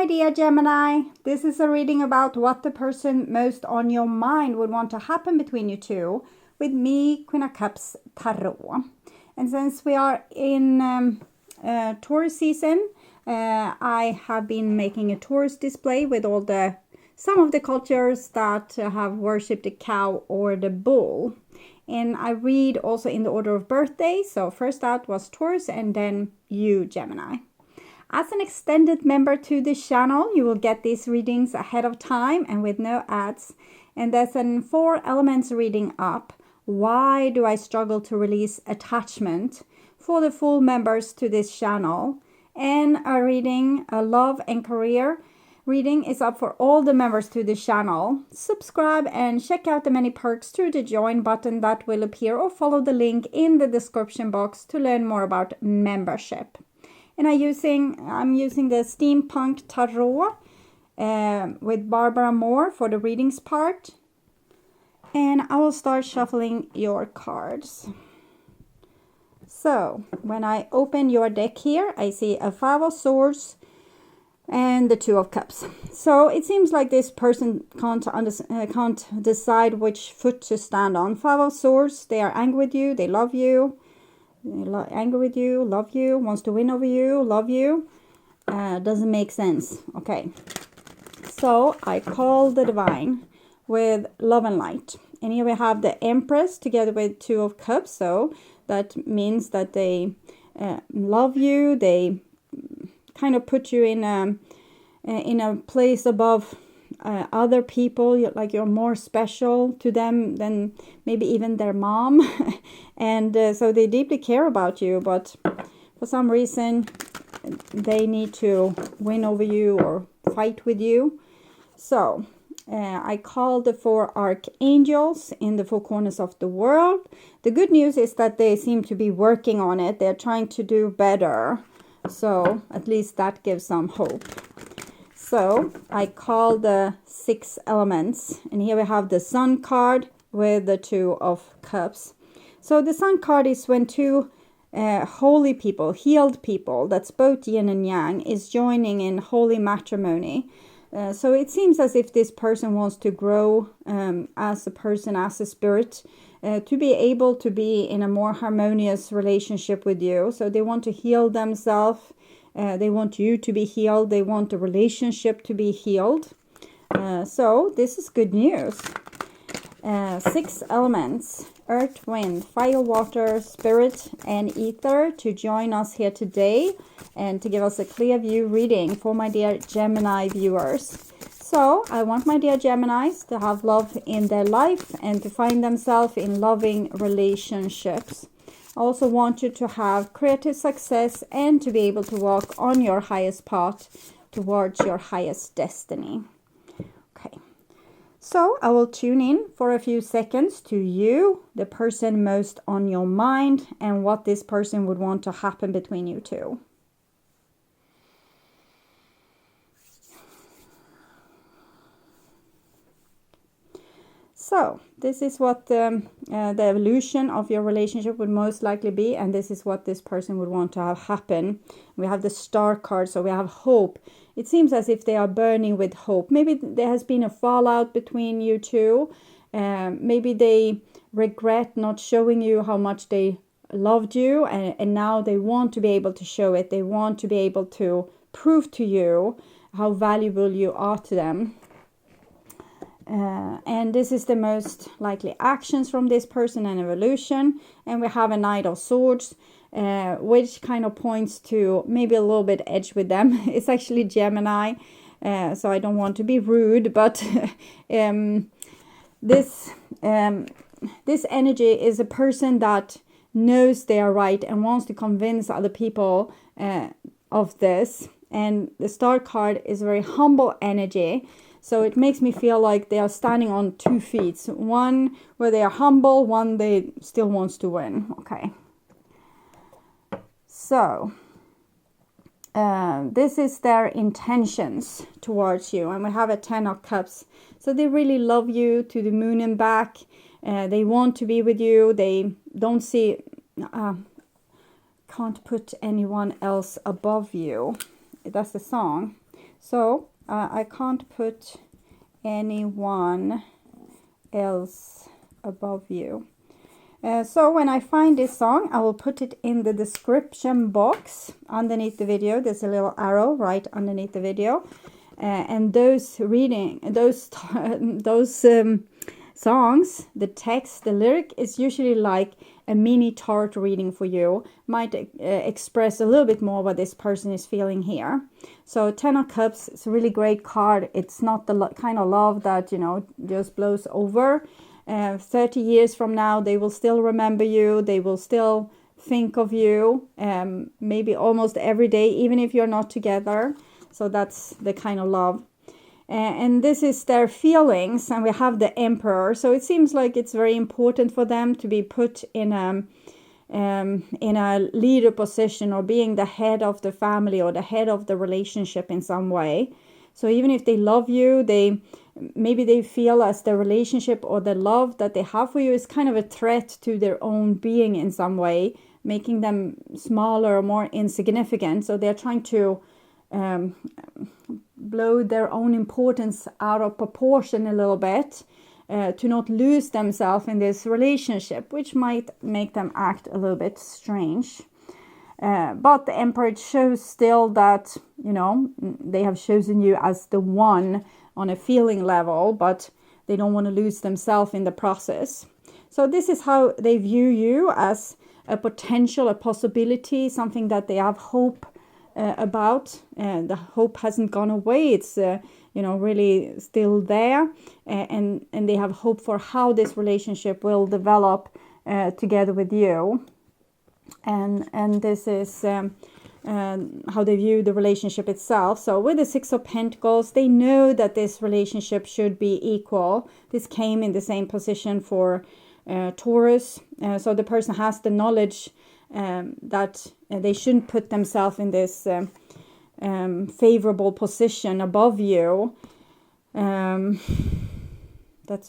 dear Gemini. This is a reading about what the person most on your mind would want to happen between you two with me, Queen of Cups Tarot. And since we are in Taurus season, I have been making a Taurus display with some of the cultures that have worshipped the cow or the bull. And I read also in the order of birthday. So first out was Taurus and then you, Gemini. As an extended member to this channel, you will get these readings ahead of time and with no ads. And there's a 4 elements reading up. Why do I struggle to release attachment? For the full members to this channel. And a reading, a love and career reading is up for all the members to this channel. Subscribe and check out the many perks through the join button that will appear, or follow the link in the description box to learn more about membership. And I'm using the Steampunk Tarot with Barbara Moore for the readings part. And I will start shuffling your cards. So, when I open your deck here, I see a 5 of Swords and the 2 of Cups. So, it seems like this person can't decide which foot to stand on. 5 of Swords, they are angry with you, they love you. Angry with you, love you, wants to win over you, love you. Doesn't make sense. Okay. So, I call the Divine with love and light. And here we have the Empress together with 2 of Cups. So, that means that they love you. They kind of put you in a place above other people, like you're more special to them than maybe even their mom. And so they deeply care about you, but for some reason they need to win over you or fight with you. So I call the 4 archangels in the 4 corners of the world. The good news is that they seem to be working on it. They're trying to do better. So at least that gives some hope. So I call the 6 elements. And here we have the Sun card with the 2 of Cups. So the Sun card is when 2 holy people, healed people, that's both yin and yang, is joining in holy matrimony. So it seems as if this person wants to grow as a person, as a spirit, to be able to be in a more harmonious relationship with you. So they want to heal themselves. They want you to be healed. They want the relationship to be healed. So this is good news. 6 elements, earth, wind, fire, water, spirit, and ether to join us here today and to give us a clear view reading for my dear Gemini viewers. So I want my dear Geminis to have love in their life and to find themselves in loving relationships. I also want you to have creative success and to be able to walk on your highest path towards your highest destiny. Okay. So I will tune in for a few seconds to you, the person most on your mind, and what this person would want to happen between you two. So this is what the evolution of your relationship would most likely be, and this is what this person would want to have happen. We have the Star card, so we have hope. It seems as if they are burning with hope. Maybe there has been a fallout between you two. Maybe they regret not showing you how much they loved you, and now they want to be able to show it. They want to be able to prove to you how valuable you are to them. And this is the most likely actions from this person and evolution. And we have a Knight of Swords, which kind of points to maybe a little bit edge with them. It's actually Gemini, so I don't want to be rude, but this energy is a person that knows they are right and wants to convince other people of this. And the Star card is a very humble energy. So it makes me feel like they are standing on 2 feet. One where they are humble, one they still wants to win. Okay. So this is their intentions towards you. And we have a 10 of Cups. So they really love you to the moon and back. They want to be with you. They don't see, can't put anyone else above you. That's the song. So I can't put anyone else above you. So when I find this song, I will put it in the description box underneath the video. There's a little arrow right underneath the video. And those songs, the text, the lyric is usually like a mini tarot reading for you. Might express a little bit more what this person is feeling here. So 10 of Cups is a really great card. It's not the kind of love that, you know, just blows over. 30 years from now, they will still remember you. They will still think of you, maybe almost every day, even if you're not together. So that's the kind of love. And this is their feelings, and we have the Emperor. So it seems like it's very important for them to be put in a leader position, or being the head of the family or the head of the relationship in some way. So even if they love you, maybe they feel as the relationship or the love that they have for you is kind of a threat to their own being in some way, making them smaller or more insignificant. So they're trying to blow their own importance out of proportion a little bit, to not lose themselves in this relationship, which might make them act a little bit strange. But the Emperor shows still that, you know, they have chosen you as the one on a feeling level, but they don't want to lose themselves in the process. So this is how they view you, as a potential, a possibility, something that they have hope about. The hope hasn't gone away. It's you know, really still there, and they have hope for how this relationship will develop together with you. And this is how they view the relationship itself. So with the Six of Pentacles, they know that this relationship should be equal. This came in the same position for Taurus. So the person has the knowledge that they shouldn't put themselves in this favorable position above you. That's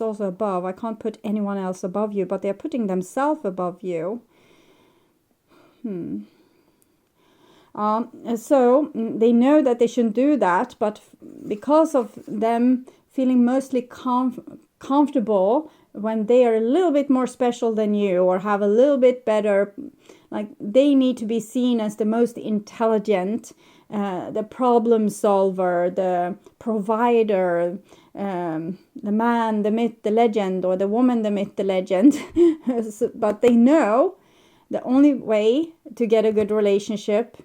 also above. I can't put anyone else above you, but they're putting themselves above you. So they know that they shouldn't do that, but because of them feeling mostly comfortable when they are a little bit more special than you, or have a little bit better, like they need to be seen as the most intelligent, the problem solver, the provider, the man, the myth, the legend, or the woman, the myth, the legend. But they know the only way to get a good relationship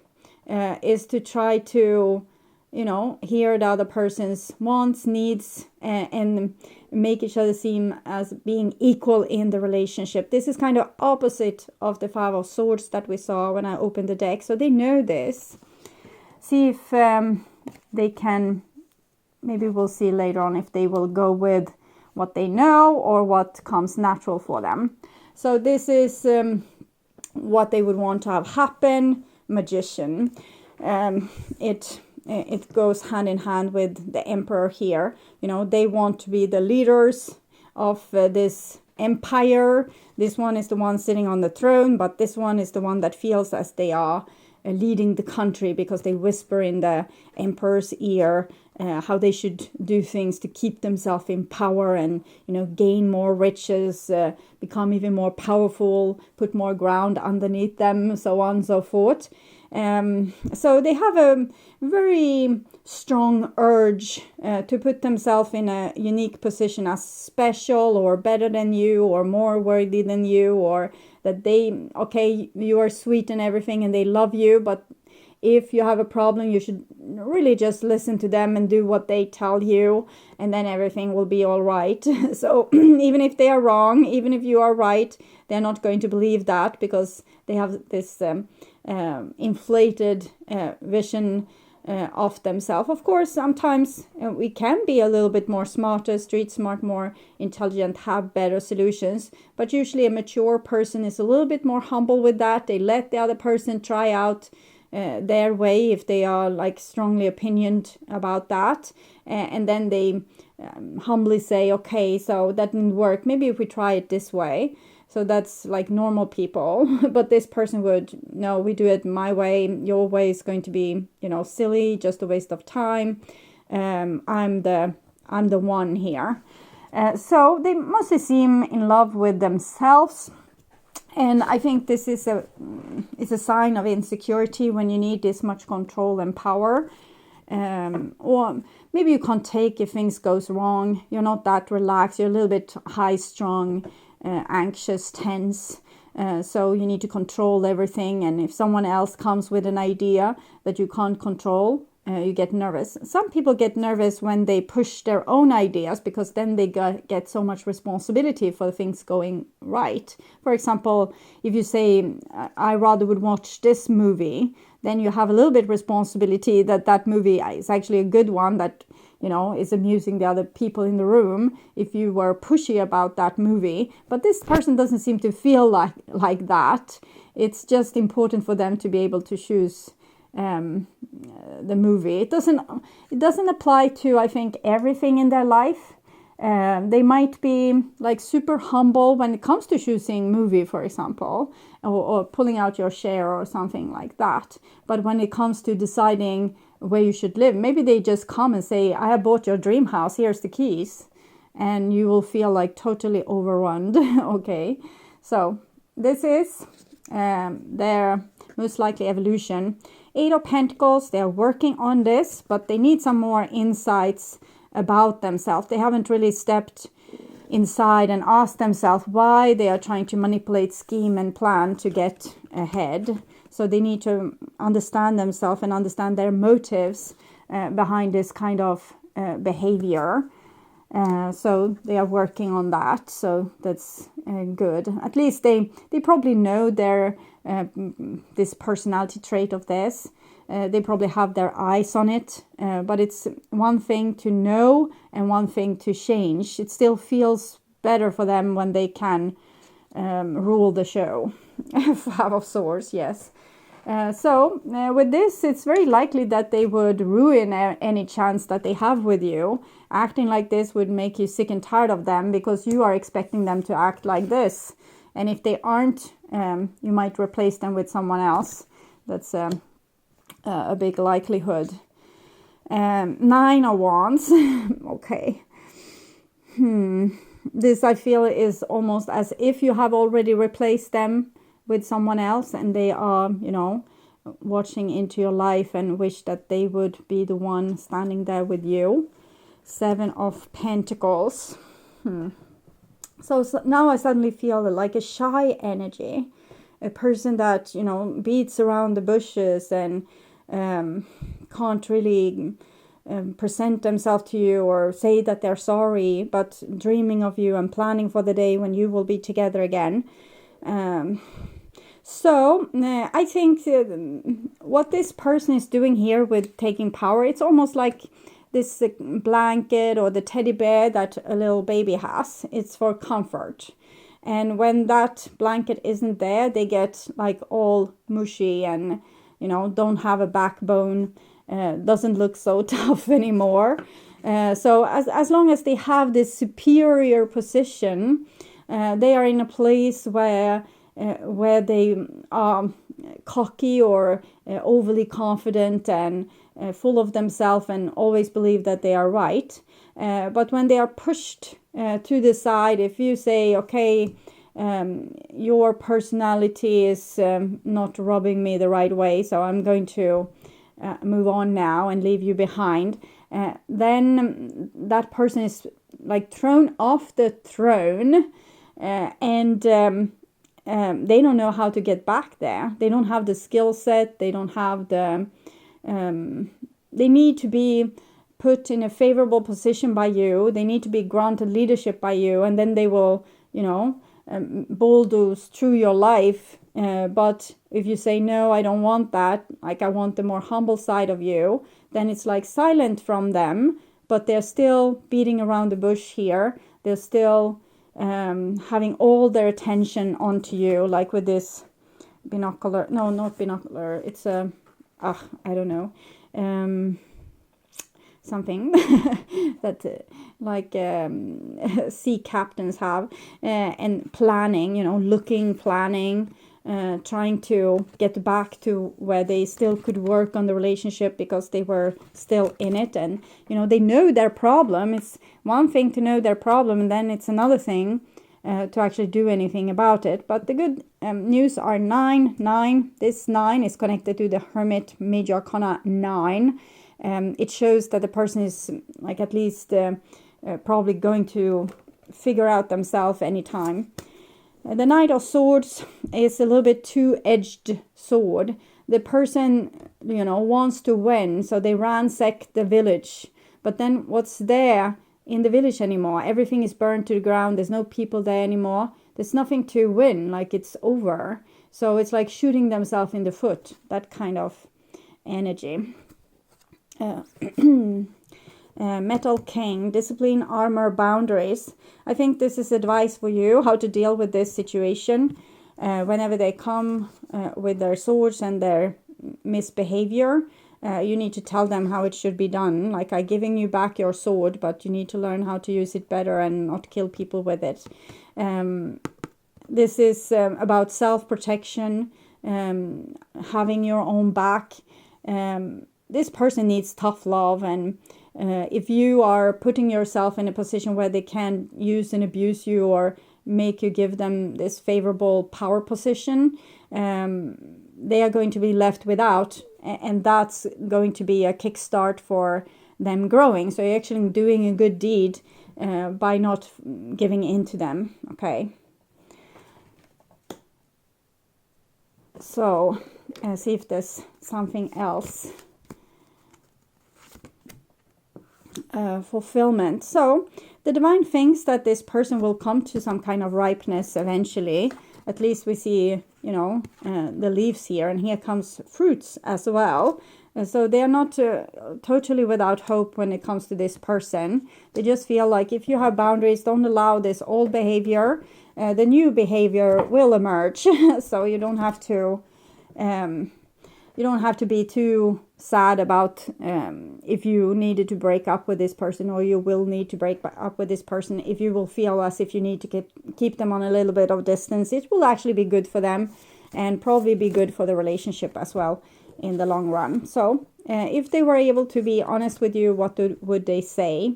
is to try to, you know, hear the other person's wants, needs, and make each other seem as being equal in the relationship. This is kind of opposite of the Five of Swords that we saw when I opened the deck. So they know this. See if they can, maybe we'll see later on if they will go with what they know or what comes natural for them. So this is what they would want to have happen. Magician. It goes hand in hand with the Emperor here. You know, they want to be the leaders of this empire. This one is the one sitting on the throne, but this one is the one that feels as they are leading the country, because they whisper in the Emperor's ear how they should do things to keep themselves in power and, you know, gain more riches, become even more powerful, put more ground underneath them, so on and so forth. So they have a very strong urge to put themselves in a unique position as special or better than you or more worthy than you, or that they, okay, you are sweet and everything and they love you, but if you have a problem, you should really just listen to them and do what they tell you, and then everything will be all right. So even if they are wrong, even if you are right, they're not going to believe that, because they have this inflated vision of themselves. Of course, sometimes we can be a little bit more smarter, street smart, more intelligent, have better solutions. But usually a mature person is a little bit more humble with that. They let the other person try out their way if they are like strongly opinioned about that. And then they humbly say, okay, so that didn't work. Maybe if we try it this way. So that's like normal people. But this person would, no, we do it my way. Your way is going to be, you know, silly, just a waste of time. I'm the one here. So they mostly seem in love with themselves. And I think this is a sign of insecurity when you need this much control and power. Or maybe you can't take if things goes wrong. You're not that relaxed. You're a little bit high-strung, anxious, tense. So you need to control everything. And if someone else comes with an idea that you can't control, you get nervous. Some people get nervous when they push their own ideas, because then they get so much responsibility for things going right. For example, if you say, I rather would watch this movie, then you have a little bit responsibility that movie is actually a good one, that, you know, is amusing the other people in the room, if you were pushy about that movie. But this person doesn't seem to feel like that. It's just important for them to be able to choose the movie. It doesn't apply to, I think, everything in their life. They might be like super humble when it comes to choosing movie, for example, or pulling out your share or something like that. But when it comes to deciding where you should live, maybe they just come and say, I have bought your dream house, here's the keys. And you will feel like totally overrun. Okay, so this is their most likely evolution. 8 of Pentacles, they're working on this, but they need some more insights about themselves. They haven't really stepped inside and asked themselves why they are trying to manipulate, scheme, and plan to get ahead. So they need to understand themselves and understand their motives behind this kind of behavior. So they are working on that. So that's good. At least they probably know their this personality trait of theirs. They probably have their eyes on it. But it's one thing to know and one thing to change. It still feels better for them when they can rule the show. 5 of Swords, yes. So with this, it's very likely that they would ruin any chance that they have with you. Acting like this would make you sick and tired of them, because you are expecting them to act like this. And if they aren't, you might replace them with someone else. That's a big likelihood. 9 of Wands. Okay. This, I feel, is almost as if you have already replaced them with someone else, and they are, you know, watching into your life and wish that they would be the one standing there with you. 7 of Pentacles. So now I suddenly feel like a shy energy, a person that, you know, beats around the bushes and can't really present themselves to you or say that they're sorry, but dreaming of you and planning for the day when you will be together again. So I think what this person is doing here with taking power, it's almost like this blanket or the teddy bear that a little baby has. It's for comfort. And when that blanket isn't there, they get like all mushy and, you know, don't have a backbone, doesn't look so tough anymore. So as long as they have this superior position, they are in a place where they are cocky or overly confident and full of themselves and always believe that they are right. But when they are pushed to the side, if you say, okay, your personality is not rubbing me the right way, so I'm going to move on now and leave you behind, then that person is like thrown off the throne, and they don't know how to get back there. They don't have the skill set. They don't have the... they need to be put in a favorable position by you. They need to be granted leadership by you, and then they will, you know, bulldoze through your life. But if you say, no, I don't want that, like I want the more humble side of you, then it's like silent from them, but they're still beating around the bush here. They're still having all their attention onto you, like with this binocular, no, not binocular, it's a, I don't know, something that sea captains have, and planning, planning, trying to get back to where they still could work on the relationship because they were still in it, and they know their problem. It's one thing to know their problem, and then it's another thing to actually do anything about it. But the good news are 9. This 9 is connected to the Hermit Major Arcana 9. It shows that the person is at least probably going to figure out themselves anytime. The Knight of Swords is a little bit two-edged sword. The person, wants to win, so they ransack the village. But then what's there in the village anymore? Everything is burned to the ground. There's no people there anymore. There's nothing to win, it's over. So it's like shooting themselves in the foot, that kind of energy. Metal King, discipline, armor, boundaries. I think this is advice for you, how to deal with this situation. Whenever they come with their swords and their misbehavior, you need to tell them how it should be done. I'm giving you back your sword, but you need to learn how to use it better and not kill people with it. This is about self-protection, having your own back. This person needs tough love, and if you are putting yourself in a position where they can use and abuse you or make you give them this favorable power position, they are going to be left without, and that's going to be a kickstart for them growing. So you're actually doing a good deed by not giving in to them. Okay. So see if there's something else. Fulfillment. So the divine thinks that this person will come to some kind of ripeness eventually. At least we see, the leaves here, and here comes fruits as well. So they are not totally without hope when it comes to this person. They just feel like if you have boundaries, don't allow this old behavior, the new behavior will emerge. So you don't have to be too sad about if you needed to break up with this person, or you will need to break up with this person. If you will feel as if you need to keep them on a little bit of distance, it will actually be good for them, and probably be good for the relationship as well in the long run. So if they were able to be honest with you, what would they say?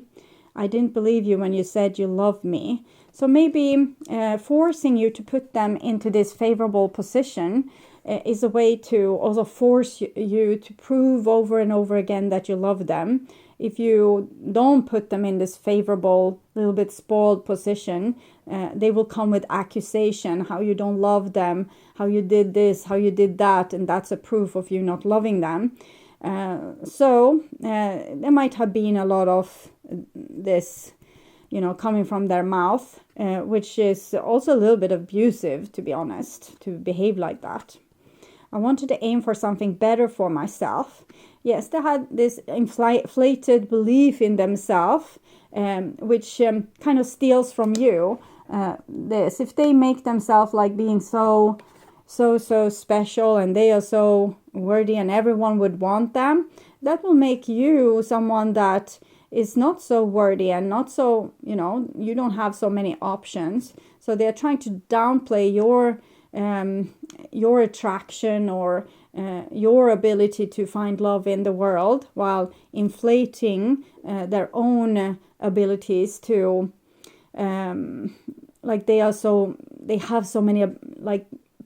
I didn't believe you when you said you loved me. So maybe forcing you to put them into this favorable position is a way to also force you to prove over and over again that you love them. If you don't put them in this favorable, little bit spoiled position, they will come with accusation, how you don't love them, how you did this, how you did that, and that's a proof of you not loving them. So there might have been a lot of this, coming from their mouth, which is also a little bit abusive, to be honest, to behave like that. I wanted to aim for something better for myself. Yes, they had this inflated belief in themselves, which kind of steals from you. If they make themselves like being so special, and they are so worthy and everyone would want them, that will make you someone that is not so worthy and not so, you don't have so many options. So they're trying to downplay your attraction or your ability to find love in the world, while inflating their own abilities to they have so many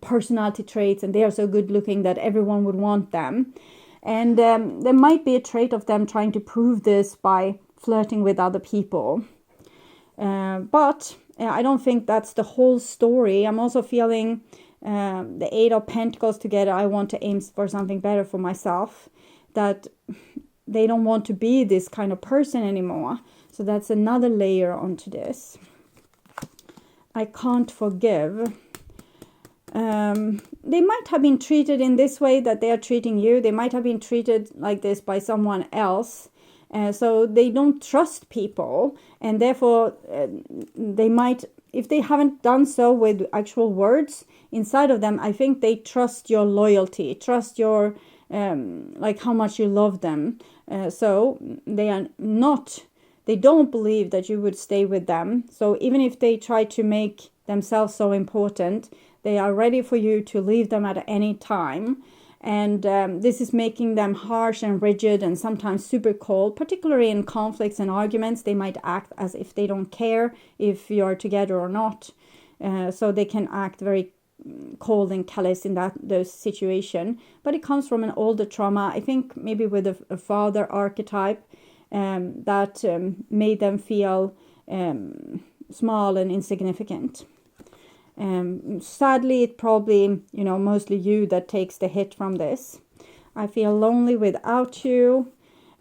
personality traits, and they are so good looking that everyone would want them. And there might be a trait of them trying to prove this by flirting with other people. But I don't think that's the whole story. I'm also feeling the 8 of Pentacles together. I want to aim for something better for myself. That they don't want to be this kind of person anymore. So that's another layer onto this. I can't forgive. They might have been treated in this way that they are treating you. They might have been treated like this by someone else. So they don't trust people, and therefore they might, if they haven't done so with actual words inside of them, I think they trust your loyalty, trust your like how much you love them. So they don't believe that you would stay with them. So even if they try to make themselves so important, they are ready for you to leave them at any time. And this is making them harsh and rigid and sometimes super cold, particularly in conflicts and arguments. They might act as if they don't care if you're together or not. So they can act very cold and callous in those situations. But it comes from an older trauma, I think maybe with a father archetype that made them feel small and insignificant. Sadly, it's probably, mostly you that takes the hit from this. I feel lonely without you.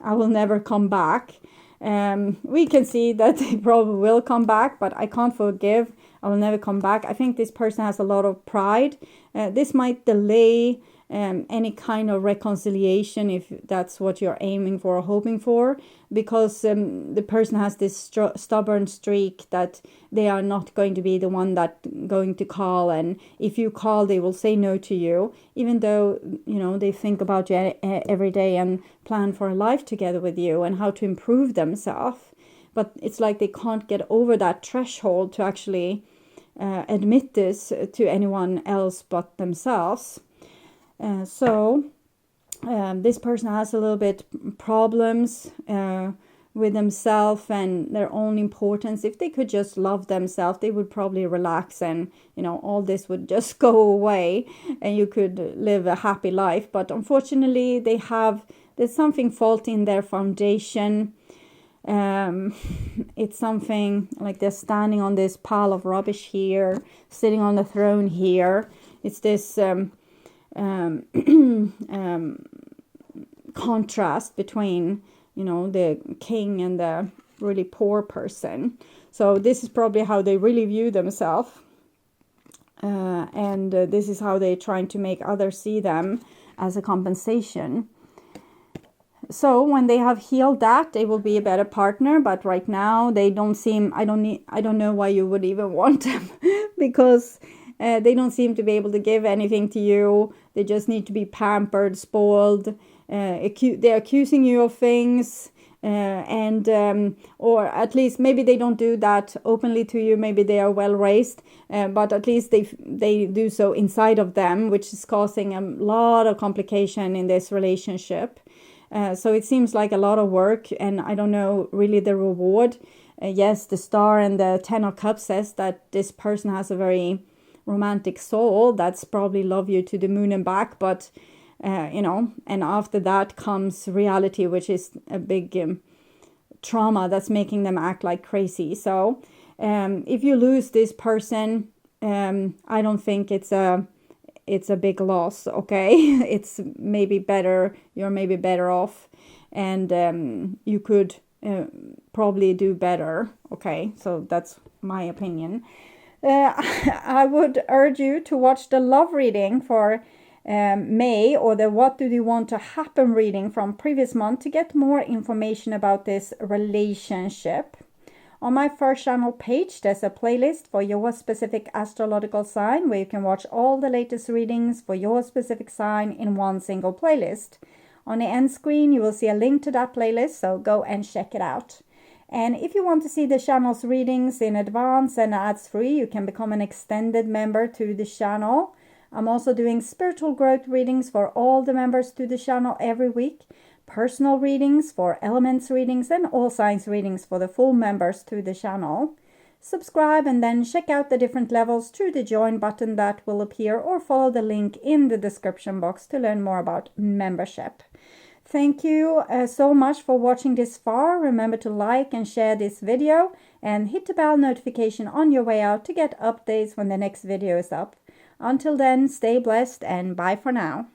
I will never come back. We can see that they probably will come back, but I can't forgive. I will never come back. I think this person has a lot of pride. This might delay any kind of reconciliation, if that's what you're aiming for or hoping for, because the person has this stubborn streak that they are not going to be the one that going to call, and if you call they will say no to you, even though they think about you every day and plan for a life together with you and how to improve themselves. But it's like they can't get over that threshold to actually admit this to anyone else but themselves. So this person has a little bit problems with themselves and their own importance. If they could just love themselves, they would probably relax, and all this would just go away and you could live a happy life. But unfortunately, there's something faulty in their foundation. It's something like they're standing on this pile of rubbish here, sitting on the throne here. It's this contrast between the king and the really poor person. So this is probably how they really view themselves, and this is how they're trying to make others see them as a compensation. So when they have healed that, they will be a better partner. But right now they don't seem, I don't know why you would even want them because they don't seem to be able to give anything to you. They just need to be pampered, spoiled. They're accusing you of things, or at least maybe they don't do that openly to you. Maybe they are well raised, but at least they do so inside of them, which is causing a lot of complication in this relationship. So it seems like a lot of work, and I don't know really the reward. Yes, the star and the 10 of Cups says that this person has a very romantic soul that's probably love you to the moon and back, but and after that comes reality, which is a big trauma that's making them act like crazy. So if you lose this person, I don't think it's a big loss, okay? It's maybe better, you're maybe better off, and you could probably do better, okay? So that's my opinion. I would urge you to watch the love reading for May, or the What Do You Want to Happen reading from previous month to get more information about this relationship. On my first channel page, there's a playlist for your specific astrological sign where you can watch all the latest readings for your specific sign in one single playlist. On the end screen, you will see a link to that playlist, so go and check it out. And if you want to see the channel's readings in advance and ads free, you can become an extended member to the channel. I'm also doing spiritual growth readings for all the members to the channel every week, personal readings for elements readings, and all signs readings for the full members to the channel. Subscribe and then check out the different levels through the join button that will appear, or follow the link in the description box to learn more about membership. Thank you so much for watching this far. Remember to like and share this video and hit the bell notification on your way out to get updates when the next video is up. Until then, stay blessed and bye for now.